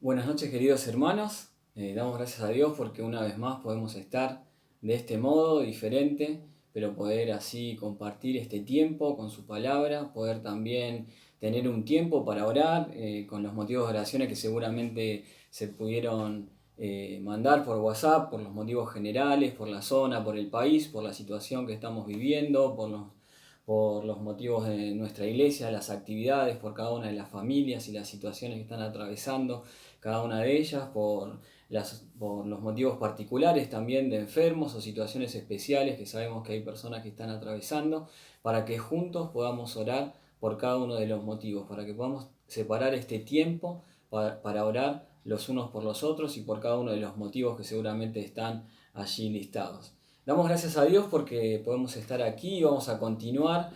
Buenas noches, queridos hermanos. Damos gracias a Dios porque una vez más podemos estar de este modo diferente, pero poder así compartir este tiempo con su palabra, poder también tener un tiempo para orar con los motivos de oraciones que seguramente se pudieron mandar por WhatsApp, por los motivos generales, por la zona, por el país, por la situación que estamos viviendo, por los motivos de nuestra iglesia, las actividades, por cada una de las familias y las situaciones que están atravesando cada una de ellas, por los motivos particulares también de enfermos o situaciones especiales que sabemos que hay personas que están atravesando, para que juntos podamos orar por cada uno de los motivos, para que podamos separar este tiempo para orar los unos por los otros y por cada uno de los motivos que seguramente están allí listados. Damos gracias a Dios porque podemos estar aquí y vamos a continuar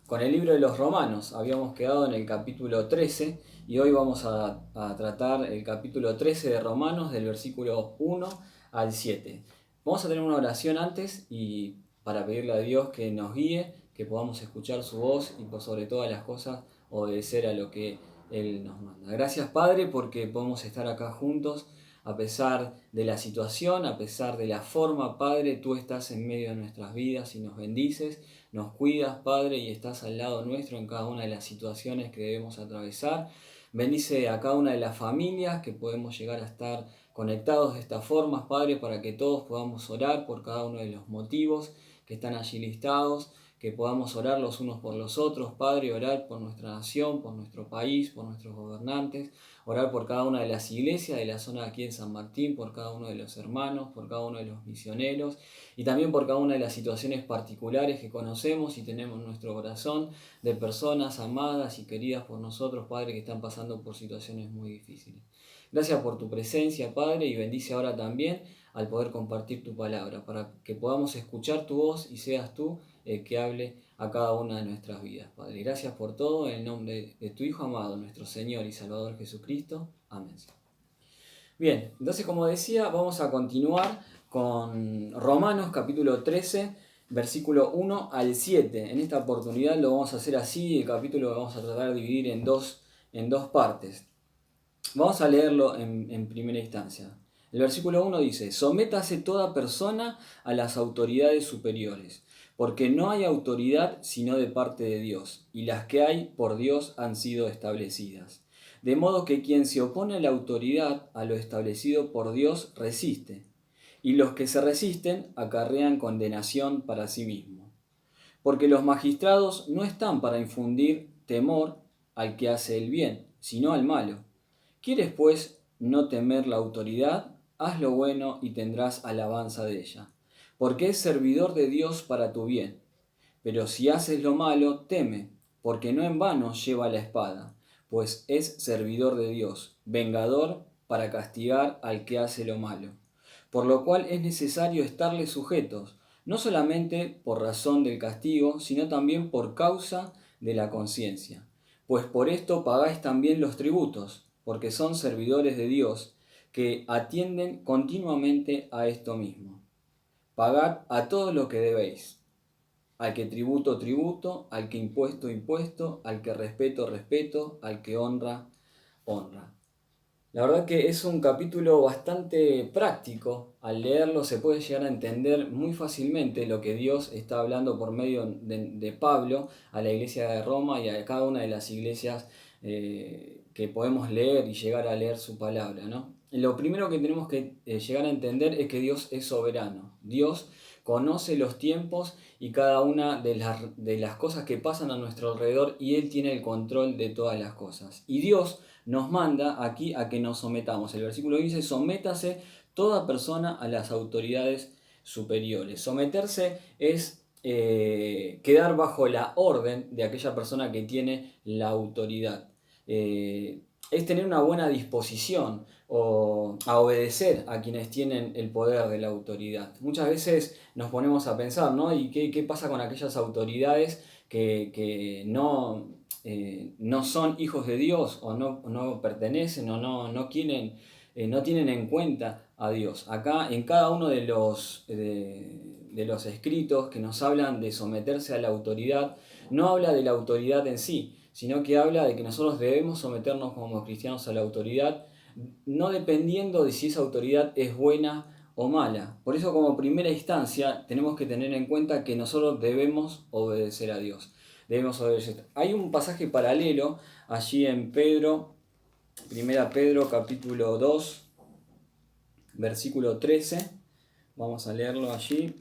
con el libro de los Romanos. Habíamos quedado en el capítulo 13 y hoy vamos a tratar el capítulo 13 de Romanos del versículo 1 al 7. Vamos a tener una oración antes y para pedirle a Dios que nos guíe, que podamos escuchar su voz y por sobre todas las cosas obedecer a lo que Él nos manda. Gracias, Padre, porque podemos estar acá juntos a pesar de la situación, a pesar de la forma. Padre, tú estás en medio de nuestras vidas y nos bendices, nos cuidas, Padre, y estás al lado nuestro en cada una de las situaciones que debemos atravesar. Bendice a cada una de las familias que podemos llegar a estar conectados de esta forma, Padre, para que todos podamos orar por cada uno de los motivos que están allí listados, que podamos orar los unos por los otros, Padre, orar por nuestra nación, por nuestro país, por nuestros gobernantes, orar por cada una de las iglesias de la zona aquí en San Martín, por cada uno de los hermanos, por cada uno de los misioneros y también por cada una de las situaciones particulares que conocemos y tenemos en nuestro corazón de personas amadas y queridas por nosotros, Padre, que están pasando por situaciones muy difíciles. Gracias por tu presencia, Padre, y bendice ahora también al poder compartir tu palabra, para que podamos escuchar tu voz y seas tú el que hable a cada una de nuestras vidas, Padre. Gracias por todo, en el nombre de tu Hijo amado, nuestro Señor y Salvador Jesucristo. Amén. Bien, entonces como decía, vamos a continuar con Romanos capítulo 13, versículo 1 al 7. En esta oportunidad lo vamos a hacer así, el capítulo lo vamos a tratar de dividir en dos partes. Vamos a leerlo en primera instancia. El versículo 1 dice: sométase toda persona a las autoridades superiores, porque no hay autoridad sino de parte de Dios, y las que hay por Dios han sido establecidas. De modo que quien se opone a la autoridad, a lo establecido por Dios, resiste, y los que se resisten acarrean condenación para sí mismos. Porque los magistrados no están para infundir temor al que hace el bien, sino al malo. ¿Quieres pues no temer la autoridad? Haz lo bueno y tendrás alabanza de ella, porque es servidor de Dios para tu bien. Pero si haces lo malo, teme, porque no en vano lleva la espada, pues es servidor de Dios, vengador para castigar al que hace lo malo. Por lo cual es necesario estarle sujetos, no solamente por razón del castigo, sino también por causa de la conciencia. Pues por esto pagáis también los tributos, porque son servidores de Dios, que atienden continuamente a esto mismo. Pagad a todo lo que debéis, al que tributo, tributo, al que impuesto, impuesto, al que respeto, respeto, al que honra, honra. La verdad que es un capítulo bastante práctico. Al leerlo se puede llegar a entender muy fácilmente lo que Dios está hablando por medio de Pablo a la iglesia de Roma y a cada una de las iglesias que podemos leer y llegar a leer su palabra, ¿no? Lo primero que tenemos que llegar a entender es que Dios es soberano. Dios conoce los tiempos y cada una de las cosas que pasan a nuestro alrededor, y Él tiene el control de todas las cosas. Y Dios nos manda aquí a que nos sometamos. El versículo dice: sométase toda persona a las autoridades superiores. Someterse es quedar bajo la orden de aquella persona que tiene la autoridad. Es tener una buena disposición o a obedecer a quienes tienen el poder de la autoridad. Muchas veces nos ponemos a pensar, ¿no? ¿Y qué pasa con aquellas autoridades que no son hijos de Dios o no pertenecen o no quieren, no tienen en cuenta a Dios? Acá en cada uno de los escritos que nos hablan de someterse a la autoridad, no habla de la autoridad en sí, sino que habla de que nosotros debemos someternos como cristianos a la autoridad, no dependiendo de si esa autoridad es buena o mala. Por eso, como primera instancia, tenemos que tener en cuenta que nosotros debemos obedecer a Dios. Debemos obedecer. Hay un pasaje paralelo allí en Pedro, 1 Pedro capítulo 2, versículo 13. Vamos a leerlo allí.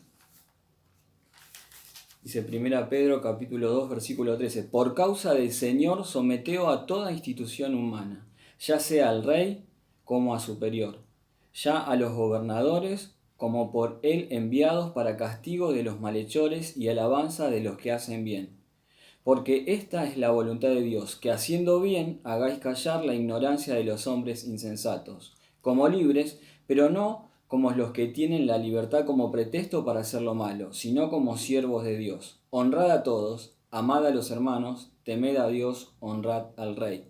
Dice 1 Pedro capítulo 2, versículo 13. Por causa del Señor someteo a toda institución humana, ya sea al rey como a superior, ya a los gobernadores como por él enviados para castigo de los malhechores y alabanza de los que hacen bien. Porque esta es la voluntad de Dios, que haciendo bien hagáis callar la ignorancia de los hombres insensatos, como libres, pero no como los que tienen la libertad como pretexto para hacer lo malo, sino como siervos de Dios. Honrad a todos, amad a los hermanos, temed a Dios, honrad al Rey.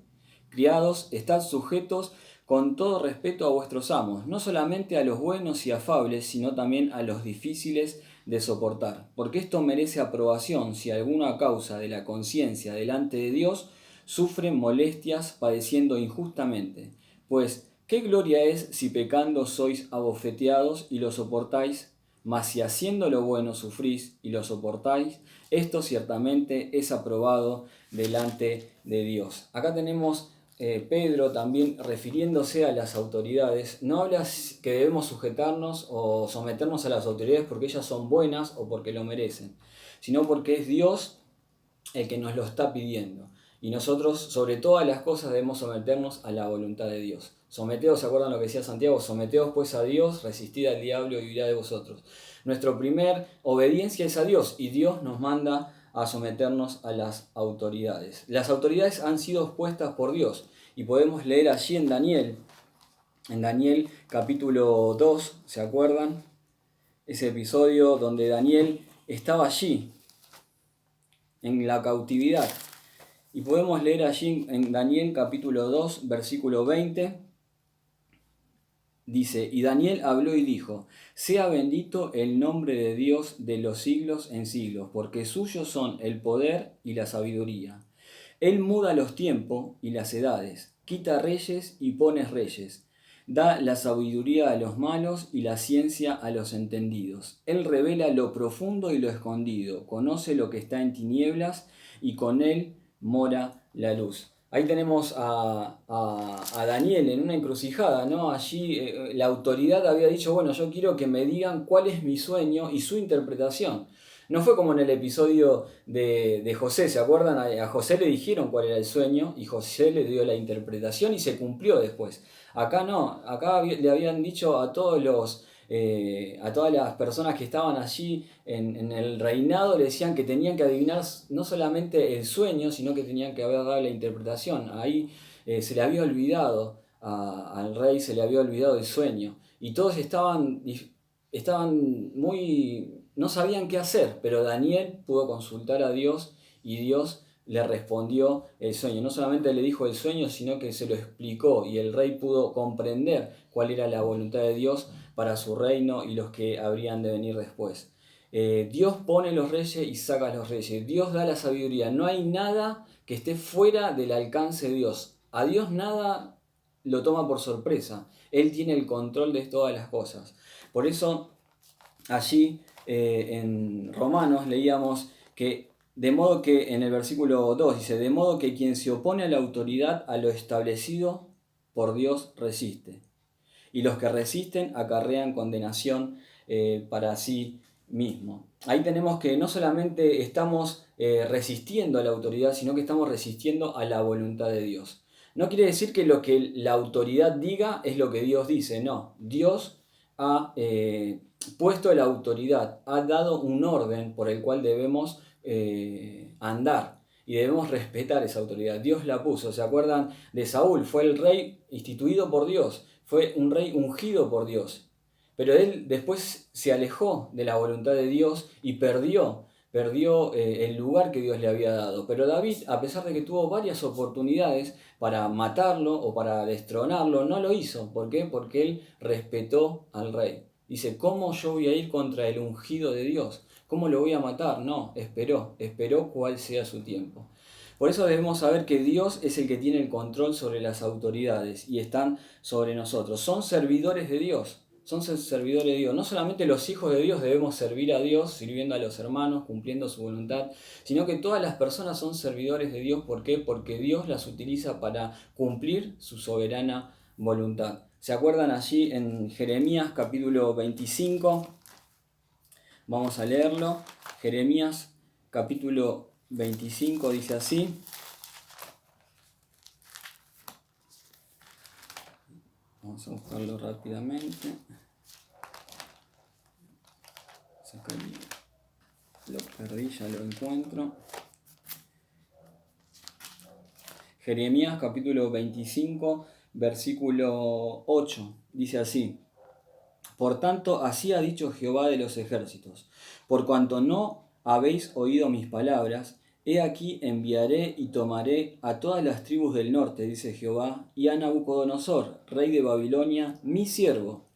Criados, estad sujetos con todo respeto a vuestros amos, no solamente a los buenos y afables, sino también a los difíciles de soportar, porque esto merece aprobación si alguno a causa de la conciencia delante de Dios sufre molestias padeciendo injustamente. Pues, ¿qué gloria es si pecando sois abofeteados y lo soportáis? Mas si haciendo lo bueno sufrís y lo soportáis, esto ciertamente es aprobado delante de Dios. Acá tenemos Pedro también refiriéndose a las autoridades. No habla que debemos sujetarnos o someternos a las autoridades porque ellas son buenas o porque lo merecen, sino porque es Dios el que nos lo está pidiendo. Y nosotros, sobre todas las cosas, debemos someternos a la voluntad de Dios. Someteos, ¿se acuerdan lo que decía Santiago? Someteos pues a Dios, resistid al diablo y huirá de vosotros. Nuestra primer obediencia es a Dios y Dios nos manda a someternos a las autoridades. Las autoridades han sido puestas por Dios y podemos leer allí en Daniel capítulo 2, ¿se acuerdan? Ese episodio donde Daniel estaba allí, en la cautividad. Y podemos leer allí en Daniel capítulo 2, versículo 20. Dice, y Daniel habló y dijo, sea bendito el nombre de Dios de los siglos en siglos, porque suyos son el poder y la sabiduría. Él muda los tiempos y las edades, quita reyes y pone reyes, da la sabiduría a los malos y la ciencia a los entendidos. Él revela lo profundo y lo escondido, conoce lo que está en tinieblas y con él mora la luz. Ahí tenemos a Daniel en una encrucijada, ¿no? Allí la autoridad había dicho, bueno, yo quiero que me digan cuál es mi sueño y su interpretación. No fue como en el episodio de José, ¿se acuerdan? A José le dijeron cuál era el sueño y José le dio la interpretación y se cumplió después. Acá no, acá le habían dicho a a todas las personas que estaban allí en el reinado, le decían que tenían que adivinar no solamente el sueño, sino que tenían que haber dado la interpretación. Ahí se le había olvidado al rey, se le había olvidado el sueño. Y todos estaban muy... no sabían qué hacer, pero Daniel pudo consultar a Dios y Dios le respondió el sueño. No solamente le dijo el sueño, sino que se lo explicó y el rey pudo comprender cuál era la voluntad de Dios para su reino y los que habrían de venir después. Dios pone los reyes y saca a los reyes. Dios da la sabiduría. No hay nada que esté fuera del alcance de Dios. A Dios nada lo toma por sorpresa. Él tiene el control de todas las cosas. Por eso allí en Romanos leíamos que de modo que en el versículo 2 dice, de modo que quien se opone a la autoridad, a lo establecido por Dios resiste. Y los que resisten acarrean condenación para sí mismo. Ahí tenemos que no solamente estamos resistiendo a la autoridad, sino que estamos resistiendo a la voluntad de Dios. No quiere decir que lo que la autoridad diga es lo que Dios dice, no. Dios ha puesto la autoridad, ha dado un orden por el cual debemos andar y debemos respetar esa autoridad. Dios la puso. ¿Se acuerdan de Saúl? Fue el rey instituido por Dios, fue un rey ungido por Dios, pero él después se alejó de la voluntad de Dios y perdió el lugar que Dios le había dado. Pero David, a pesar de que tuvo varias oportunidades para matarlo o para destronarlo, no lo hizo. ¿Por qué? Porque él respetó al rey. Dice, ¿cómo yo voy a ir contra el ungido de Dios? ¿Cómo lo voy a matar? No, esperó cuál sea su tiempo. Por eso debemos saber que Dios es el que tiene el control sobre las autoridades y están sobre nosotros. Son servidores de Dios. Son servidores de Dios. No solamente los hijos de Dios debemos servir a Dios, sirviendo a los hermanos, cumpliendo su voluntad, sino que todas las personas son servidores de Dios. ¿Por qué? Porque Dios las utiliza para cumplir su soberana voluntad. ¿Se acuerdan allí en Jeremías capítulo 25? Vamos a leerlo. Jeremías capítulo 25 dice así. Vamos a buscarlo rápidamente. Lo perdí, ya lo encuentro. Jeremías capítulo 25, versículo 8. Dice así. Por tanto, así ha dicho Jehová de los ejércitos. Por cuanto no habéis oído mis palabras, he aquí enviaré y tomaré a todas las tribus del norte, dice Jehová, y a Nabucodonosor, rey de Babilonia, mi siervo,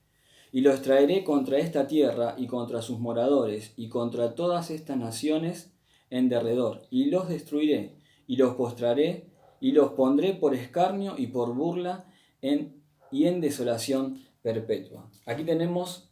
y los traeré contra esta tierra y contra sus moradores y contra todas estas naciones en derredor, y los destruiré, y los postraré, y los pondré por escarnio y por burla y en desolación perpetua. Aquí tenemos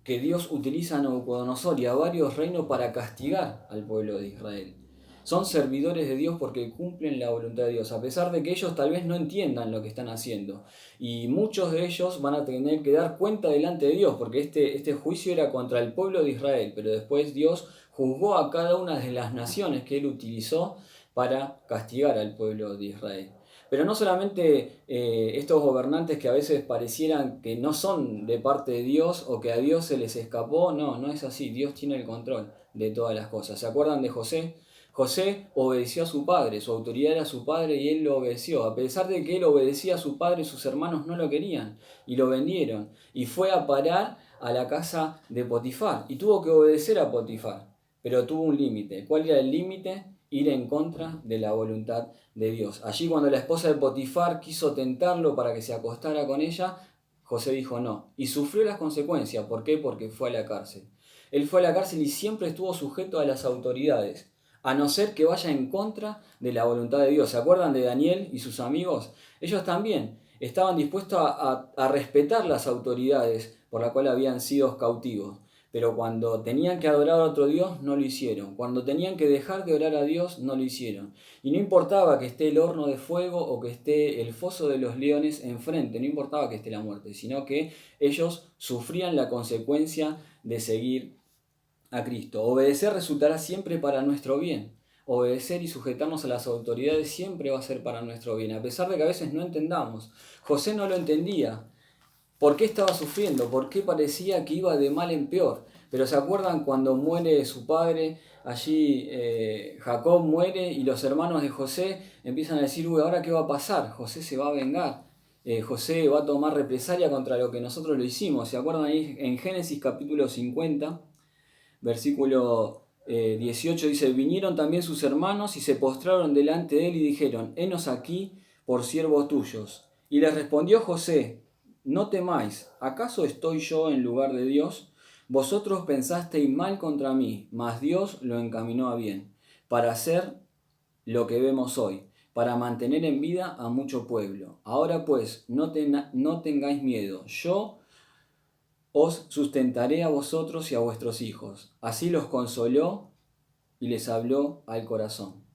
que Dios utiliza a Nabucodonosor y a varios reinos para castigar al pueblo de Israel. Son servidores de Dios porque cumplen la voluntad de Dios, a pesar de que ellos tal vez no entiendan lo que están haciendo. Y muchos de ellos van a tener que dar cuenta delante de Dios, porque este juicio era contra el pueblo de Israel, pero después Dios juzgó a cada una de las naciones que él utilizó para castigar al pueblo de Israel. Pero no solamente estos gobernantes que a veces parecieran que no son de parte de Dios o que a Dios se les escapó, no es así. Dios tiene el control de todas las cosas. ¿Se acuerdan de José? José obedeció a su padre, su autoridad era su padre y él lo obedeció. A pesar de que él obedecía a su padre, sus hermanos no lo querían y lo vendieron. Y fue a parar a la casa de Potifar y tuvo que obedecer a Potifar, pero tuvo un límite. ¿Cuál era el límite? Ir en contra de la voluntad de Dios. Allí cuando la esposa de Potifar quiso tentarlo para que se acostara con ella, José dijo no. Y sufrió las consecuencias. ¿Por qué? Porque fue a la cárcel. Él fue a la cárcel y siempre estuvo sujeto a las autoridades, a no ser que vaya en contra de la voluntad de Dios. ¿Se acuerdan de Daniel y sus amigos? Ellos también estaban dispuestos a respetar las autoridades por las cuales habían sido cautivos. Pero cuando tenían que adorar a otro Dios, no lo hicieron. Cuando tenían que dejar de orar a Dios, no lo hicieron. Y no importaba que esté el horno de fuego o que esté el foso de los leones enfrente, no importaba que esté la muerte, sino que ellos sufrían la consecuencia de seguir a Cristo. Obedecer resultará siempre para nuestro bien. Obedecer y sujetarnos a las autoridades siempre va a ser para nuestro bien, a pesar de que a veces no entendamos. José no lo entendía. ¿Por qué estaba sufriendo? ¿Por qué parecía que iba de mal en peor? Pero ¿se acuerdan cuando muere su padre? Allí Jacob muere y los hermanos de José empiezan a decir, uy, ¿ahora qué va a pasar? José se va a vengar. José va a tomar represalia contra lo que nosotros lo hicimos. ¿Se acuerdan ahí en Génesis capítulo 50? Versículo 18 dice, vinieron también sus hermanos y se postraron delante de él y dijeron, henos aquí por siervos tuyos. Y les respondió José, no temáis, ¿acaso estoy yo en lugar de Dios? Vosotros pensasteis mal contra mí, mas Dios lo encaminó a bien, para hacer lo que vemos hoy, para mantener en vida a mucho pueblo. Ahora pues, no tengáis miedo, yo os sustentaré a vosotros y a vuestros hijos. Así los consoló y les habló al corazón.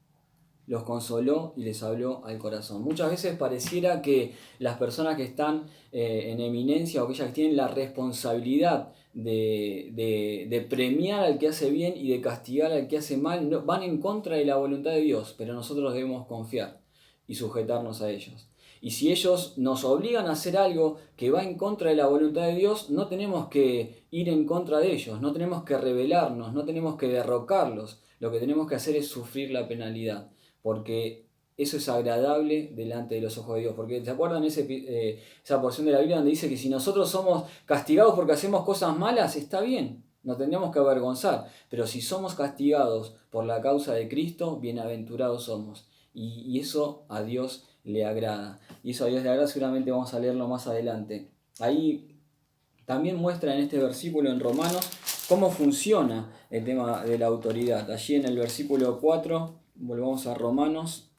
Los consoló y les habló al corazón. Muchas veces pareciera que las personas que están en eminencia o que ellas tienen la responsabilidad de premiar al que hace bien y de castigar al que hace mal, van en contra de la voluntad de Dios, pero nosotros debemos confiar y sujetarnos a ellos. Y si ellos nos obligan a hacer algo que va en contra de la voluntad de Dios, no tenemos que ir en contra de ellos, no tenemos que rebelarnos, no tenemos que derrocarlos. Lo que tenemos que hacer es sufrir la penalidad, porque eso es agradable delante de los ojos de Dios. Porque ¿se acuerdan esa porción de la Biblia donde dice que si nosotros somos castigados porque hacemos cosas malas, está bien, nos tendríamos que avergonzar, pero si somos castigados por la causa de Cristo, bienaventurados somos. Y eso a Dios le agrada. Y eso a Dios le agrada, seguramente vamos a leerlo más adelante. Ahí también muestra en este versículo en Romanos cómo funciona el tema de la autoridad. Allí en el versículo 4, volvamos a Romanos,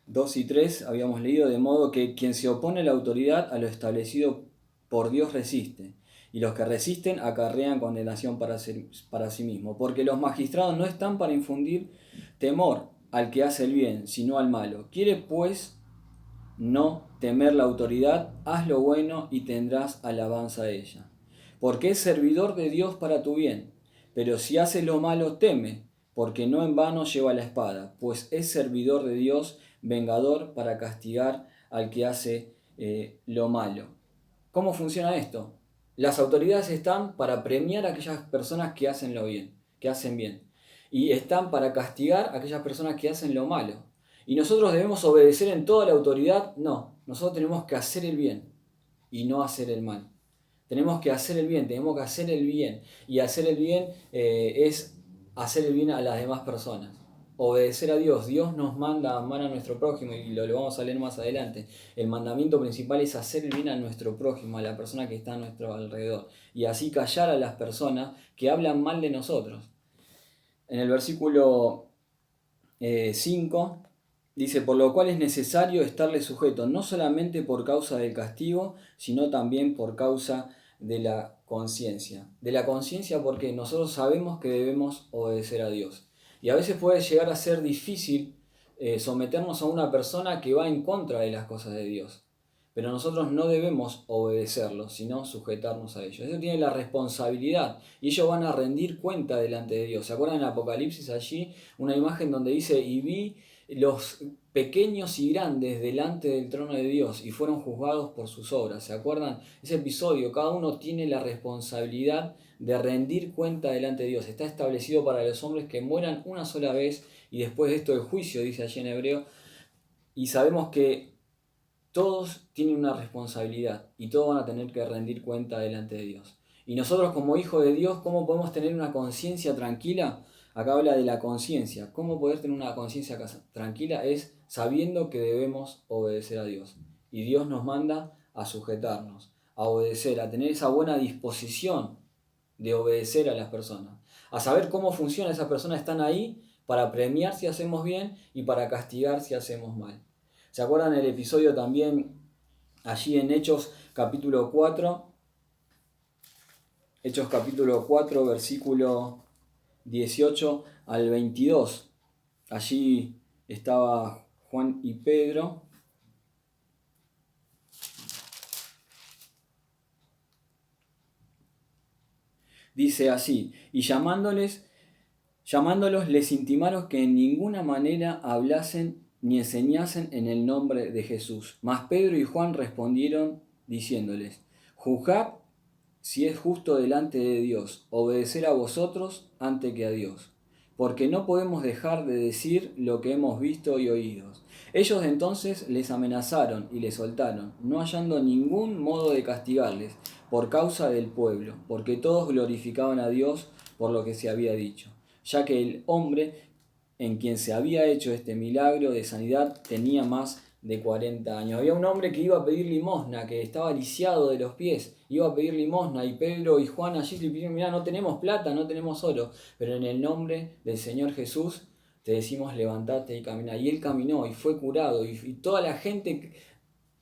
2 y 3 habíamos leído, de modo que quien se opone a la autoridad, a lo establecido por Dios resiste, y los que resisten acarrean condenación para sí mismo, porque los magistrados no están para infundir temor al que hace el bien, sino al malo. Quiere pues no temer la autoridad, haz lo bueno y tendrás alabanza de ella, porque es servidor de Dios para tu bien. Pero si hace lo malo, teme, porque no en vano lleva la espada, pues es servidor de Dios, vengador para castigar al que hace lo malo. ¿Cómo funciona esto? Las autoridades están para premiar a aquellas personas que hacen lo bien, que hacen bien, y están para castigar a aquellas personas que hacen lo malo. ¿Y nosotros debemos obedecer en toda la autoridad? No, nosotros tenemos que hacer el bien y no hacer el mal. Tenemos que hacer el bien, tenemos que hacer el bien. Y hacer el bien es hacer el bien a las demás personas. Obedecer a Dios. Dios nos manda a amar a nuestro prójimo y lo vamos a leer más adelante. El mandamiento principal es hacer el bien a nuestro prójimo, a la persona que está a nuestro alrededor. Y así callar a las personas que hablan mal de nosotros. En el versículo 5 dice, por lo cual es necesario estarle sujeto, no solamente por causa del castigo, sino también por causa de la conciencia. De la conciencia porque nosotros sabemos que debemos obedecer a Dios. Y a veces puede llegar a ser difícil someternos a una persona que va en contra de las cosas de Dios. Pero nosotros no debemos obedecerlos, sino sujetarnos a ellos. Ellos tienen la responsabilidad y ellos van a rendir cuenta delante de Dios. ¿Se acuerdan en Apocalipsis allí? Una imagen donde dice, y vi los pequeños y grandes delante del trono de Dios y fueron juzgados por sus obras. ¿Se acuerdan? Ese episodio, cada uno tiene la responsabilidad de rendir cuenta delante de Dios. Está establecido para los hombres que mueran una sola vez y después de esto el juicio, dice allí en hebreo. Y sabemos que todos tienen una responsabilidad y todos van a tener que rendir cuenta delante de Dios. Y nosotros como hijos de Dios, ¿cómo podemos tener una conciencia tranquila? Acá habla de la conciencia. ¿Cómo poder tener una conciencia tranquila? Es sabiendo que debemos obedecer a Dios. Y Dios nos manda a sujetarnos, a obedecer, a tener esa buena disposición de obedecer a las personas. A saber cómo funciona, esas personas están ahí para premiar si hacemos bien y para castigar si hacemos mal. ¿Se acuerdan el episodio también allí en Hechos capítulo 4? Hechos capítulo 4, versículo 18 al 22. Allí estaba Juan y Pedro. Dice así, y llamándolos les intimaron que en ninguna manera hablasen ni enseñasen en el nombre de Jesús. Mas Pedro y Juan respondieron diciéndoles, juzgad si es justo delante de Dios obedecer a vosotros antes que a Dios, porque no podemos dejar de decir lo que hemos visto y oído. Ellos entonces les amenazaron y les soltaron, no hallando ningún modo de castigarles por causa del pueblo, porque todos glorificaban a Dios por lo que se había dicho, ya que el hombre en quien se había hecho este milagro de sanidad tenía más de 40 años. Había un hombre que iba a pedir limosna, que estaba lisiado de los pies, iba a pedir limosna, y Pedro y Juan allí le pidieron, mirá, no tenemos plata, no tenemos oro, pero en el nombre del Señor Jesús te decimos levantate y camina. Y él caminó y fue curado, y toda la gente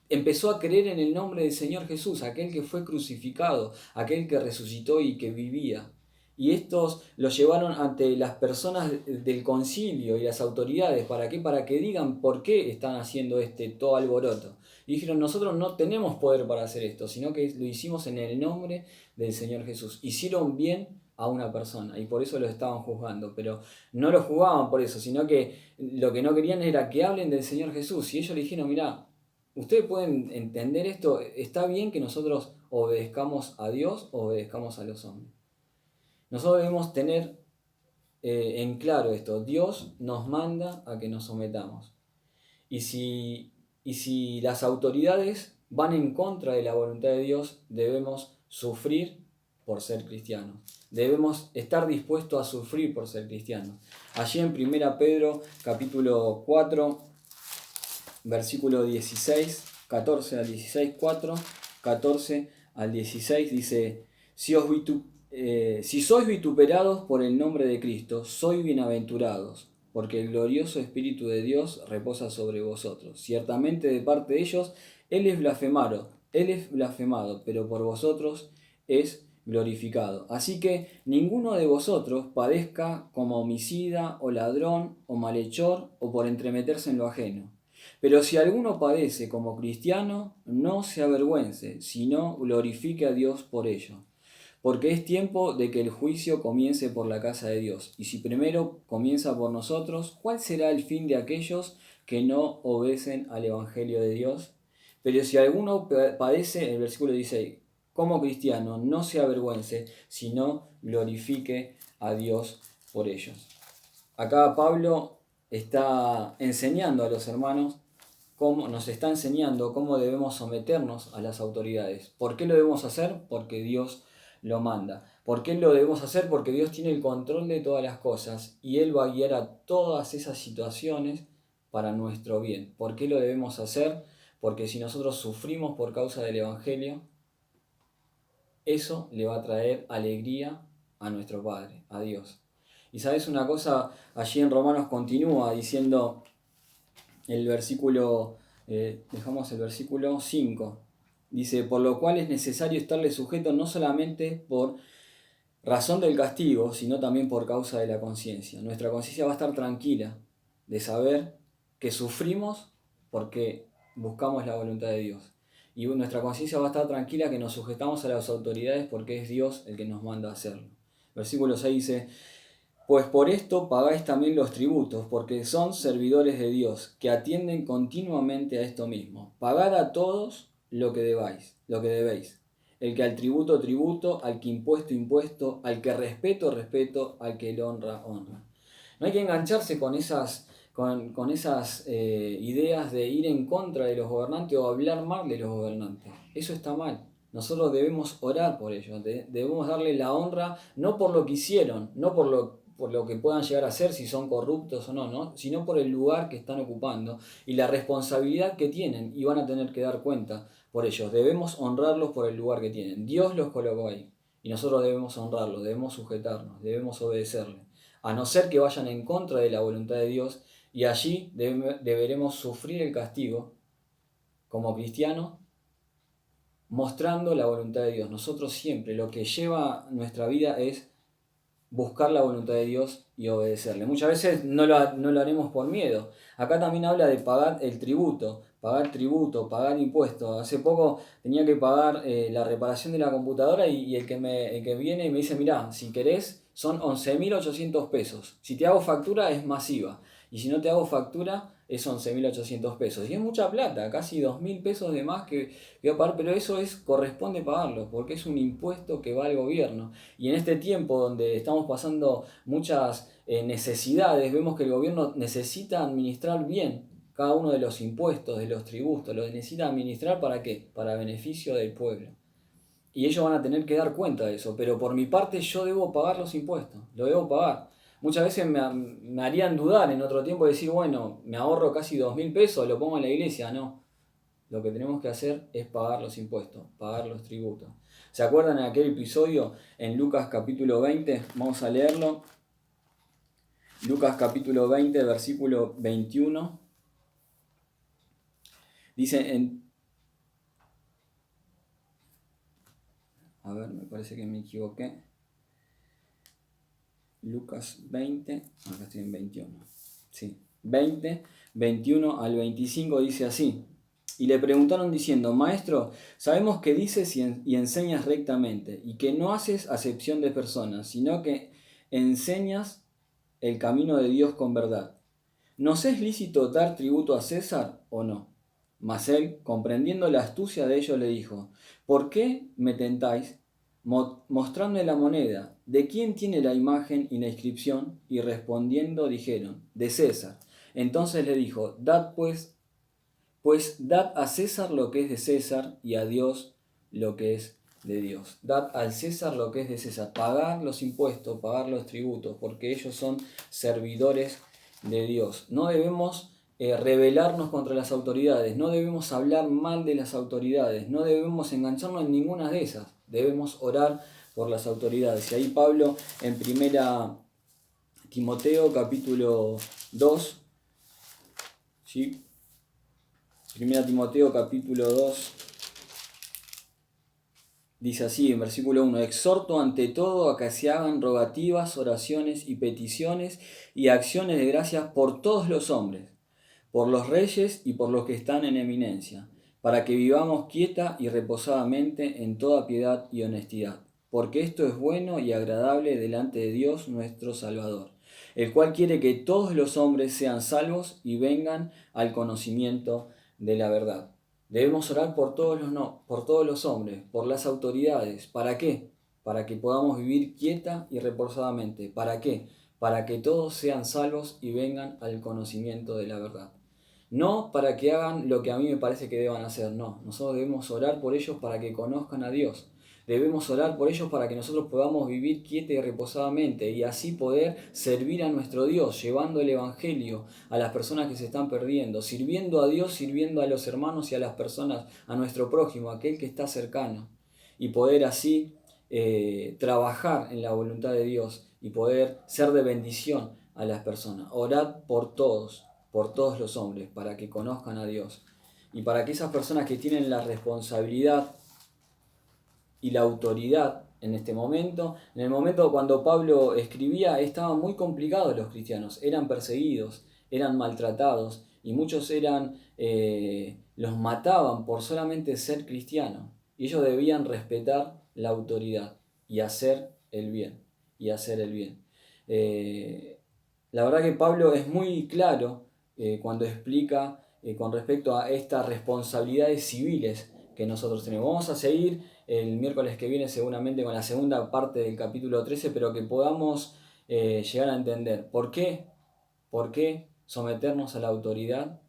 empezó a creer en el nombre del Señor Jesús, aquel que fue crucificado, aquel que resucitó y que vivía. Y estos los llevaron ante las personas del concilio y las autoridades. ¿Para qué? Para que digan por qué están haciendo todo alboroto. Y dijeron, nosotros no tenemos poder para hacer esto, sino que lo hicimos en el nombre del Señor Jesús. Hicieron bien a una persona y por eso lo estaban juzgando. Pero no lo juzgaban por eso, sino que lo que no querían era que hablen del Señor Jesús. Y ellos le dijeron, mirá, ustedes pueden entender esto, está bien que nosotros obedezcamos a Dios o obedezcamos a los hombres. Nosotros debemos tener en claro esto, Dios nos manda a que nos sometamos. Y si las autoridades van en contra de la voluntad de Dios, debemos sufrir por ser cristianos. Debemos estar dispuestos a sufrir por ser cristianos. Allí en 1 Pedro capítulo 4, versículo 16, 14 al 16, 4, 14 al 16, dice, si sois vituperados por el nombre de Cristo, sois bienaventurados, porque el glorioso Espíritu de Dios reposa sobre vosotros. Ciertamente de parte de ellos Él es blasfemado, pero por vosotros es glorificado. Así que ninguno de vosotros padezca como homicida o ladrón o malhechor o por entremeterse en lo ajeno. Pero si alguno padece como cristiano, no se avergüence, sino glorifique a Dios por ello. Porque es tiempo de que el juicio comience por la casa de Dios. Y si primero comienza por nosotros, ¿cuál será el fin de aquellos que no obedecen al Evangelio de Dios? Pero si alguno padece, el versículo dice, como cristiano, no se avergüence, sino glorifique a Dios por ellos. Acá Pablo está enseñando a los hermanos nos está enseñando cómo debemos someternos a las autoridades. ¿Por qué lo debemos hacer? Porque Dios lo manda. ¿Por qué lo debemos hacer? Porque Dios tiene el control de todas las cosas y Él va a guiar a todas esas situaciones para nuestro bien. ¿Por qué lo debemos hacer? Porque si nosotros sufrimos por causa del Evangelio, eso le va a traer alegría a nuestro Padre, a Dios. Y sabes una cosa, allí en Romanos continúa diciendo el versículo, dejamos el versículo 5. Dice, por lo cual es necesario estarle sujeto no solamente por razón del castigo, sino también por causa de la conciencia. Nuestra conciencia va a estar tranquila de saber que sufrimos porque buscamos la voluntad de Dios. Y nuestra conciencia va a estar tranquila que nos sujetamos a las autoridades porque es Dios el que nos manda a hacerlo. Versículo 6 dice, pues por esto pagáis también los tributos, porque son servidores de Dios, que atienden continuamente a esto mismo. Pagad a todos lo que debéis. El que al tributo, tributo, al que impuesto, impuesto, al que respeto, respeto, al que le honra, honra. No hay que engancharse con esas ideas de ir en contra de los gobernantes o hablar mal de los gobernantes. Eso está mal. Nosotros debemos orar por ellos, debemos darle la honra, no por lo que hicieron, no por lo que puedan llegar a ser, si son corruptos o no, sino por el lugar que están ocupando y la responsabilidad que tienen y van a tener que dar cuenta por ellos. Debemos honrarlos por el lugar que tienen. Dios los colocó ahí y nosotros debemos honrarlos, debemos sujetarnos, debemos obedecerle. A no ser que vayan en contra de la voluntad de Dios y allí deberemos sufrir el castigo como cristianos mostrando la voluntad de Dios. Nosotros siempre lo que lleva nuestra vida es buscar la voluntad de Dios y obedecerle. Muchas veces no lo haremos por miedo. Acá también habla de pagar el tributo, pagar impuestos. Hace poco tenía que pagar la reparación de la computadora y el que viene y me dice, mirá, si querés son 11.800 pesos. Si te hago factura es masiva. Y si no te hago factura es 11.800 pesos. Y es mucha plata, casi 2.000 pesos de más que voy a pagar, pero eso corresponde pagarlo, porque es un impuesto que va al gobierno. Y en este tiempo donde estamos pasando muchas necesidades, vemos que el gobierno necesita administrar bien cada uno de los impuestos, de los tributos, lo necesita administrar ¿para qué? Para beneficio del pueblo. Y ellos van a tener que dar cuenta de eso, pero por mi parte yo debo pagar los impuestos, lo debo pagar. Muchas veces me harían dudar en otro tiempo y decir, bueno, me ahorro casi 2.000 pesos, lo pongo en la iglesia. No, lo que tenemos que hacer es pagar los impuestos, pagar los tributos. ¿Se acuerdan de aquel episodio en Lucas capítulo 20? Vamos a leerlo. Lucas capítulo 20, versículo 21. Dice a ver, me parece que me equivoqué. Lucas 20, acá estoy en 21. Sí, 20, 21 al 25 dice así. Y le preguntaron diciendo, Maestro, sabemos que dices y enseñas rectamente, y que no haces acepción de personas, sino que enseñas el camino de Dios con verdad. ¿Nos es lícito dar tributo a César o no? Mas él, comprendiendo la astucia de ellos, le dijo, ¿por qué me tentáis? Mostradme la moneda. ¿De quién tiene la imagen y la inscripción? Y respondiendo dijeron, de César. Entonces le dijo, dad pues dad a César lo que es de César y a Dios lo que es de Dios. Dad al César lo que es de César. Pagar los impuestos, pagar los tributos, porque ellos son servidores de Dios. No debemos rebelarnos contra las autoridades, no debemos hablar mal de las autoridades, no debemos engancharnos en ninguna de esas. Debemos orar por las autoridades. Y ahí Pablo en primera Timoteo capítulo 2, ¿sí? 1 Timoteo capítulo 2 dice así en versículo 1: exhorto ante todo a que se hagan rogativas, oraciones y peticiones y acciones de gracias por todos los hombres, por los reyes y por los que están en eminencia, para que vivamos quieta y reposadamente en toda piedad y honestidad, porque esto es bueno y agradable delante de Dios nuestro Salvador, el cual quiere que todos los hombres sean salvos y vengan al conocimiento de la verdad. Debemos orar por todos los, no, por todos los hombres, por las autoridades. ¿Para qué? Para que podamos vivir quieta y reposadamente. ¿Para qué? Para que todos sean salvos y vengan al conocimiento de la verdad. No para que hagan lo que a mí me parece que deban hacer, no. Nosotros debemos orar por ellos para que conozcan a Dios. Debemos orar por ellos para que nosotros podamos vivir quieta y reposadamente y así poder servir a nuestro Dios, llevando el Evangelio a las personas que se están perdiendo, sirviendo a Dios, sirviendo a los hermanos y a las personas, a nuestro prójimo, a aquel que está cercano, y poder así trabajar en la voluntad de Dios y poder ser de bendición a las personas. Orad por todos los hombres, para que conozcan a Dios y para que esas personas que tienen la responsabilidad y la autoridad en este momento, en el momento cuando Pablo escribía, estaban muy complicados los cristianos, eran perseguidos, eran maltratados y muchos los mataban por solamente ser cristianos, y ellos debían respetar la autoridad y hacer el bien, la verdad que Pablo es muy claro cuando explica con respecto a estas responsabilidades civiles que nosotros tenemos. Vamos a seguir el miércoles que viene seguramente con la segunda parte del capítulo 13, pero que podamos llegar a entender por qué someternos a la autoridad,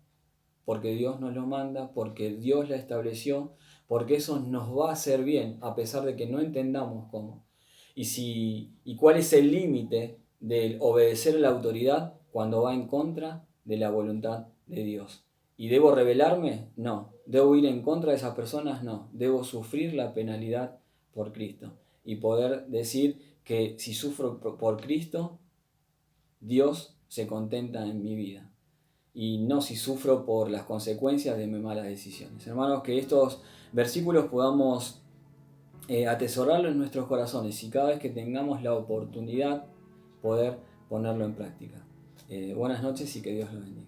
porque Dios nos lo manda, porque Dios la estableció, porque eso nos va a hacer bien a pesar de que no entendamos cómo. Y cuál es el límite del obedecer a la autoridad cuando va en contra de la voluntad de Dios. ¿Y debo rebelarme? No. ¿Debo ir en contra de esas personas? No. Debo sufrir la penalidad por Cristo y poder decir que si sufro por Cristo, Dios se contenta en mi vida, y no si sufro por las consecuencias de mis malas decisiones. Hermanos, que estos versículos podamos atesorarlo en nuestros corazones y cada vez que tengamos la oportunidad poder ponerlo en práctica. Buenas noches y que Dios los bendiga.